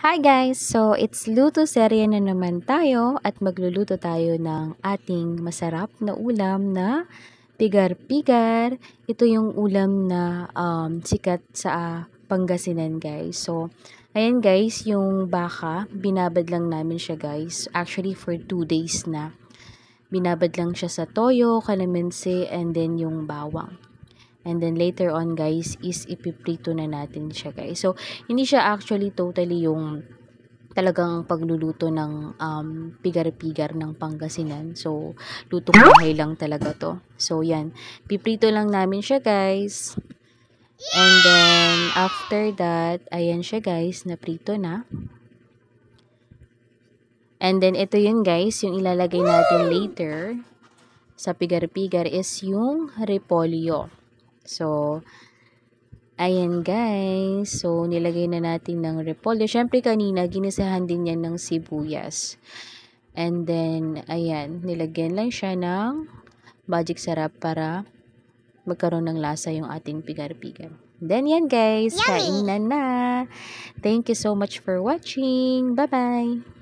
Hi guys! So, it's luto serye na naman tayo at magluluto tayo ng ating masarap na ulam na pigar-pigar. Ito yung ulam na sikat sa Pangasinan guys. So, ayan guys, yung baka, binabad lang namin siya guys. Actually, for 2 days na. Binabad lang siya sa toyo, kalamansi, and then yung bawang. And then later on guys is ipiprito na natin siya guys. So, hindi siya actually totally yung talagang pagluluto ng pigar-pigar ng Pangasinan. So, lutong bahay lang talaga to. So, yan. Piprito lang namin siya guys. And then, after that, ayan siya guys, naprito na. And then, ito yun guys, yung ilalagay natin later sa pigar-pigar is yung repolyo. So, ayan guys. So, nilagay na natin ng repolyo. Siyempre kanina, ginisahan din yan ng sibuyas. And then, ayan, nilagyan lang siya ng magic sarap para magkaroon ng lasa yung ating pigar-pigar. Then, yan guys. Kainan na. Thank you so much for watching. Bye-bye!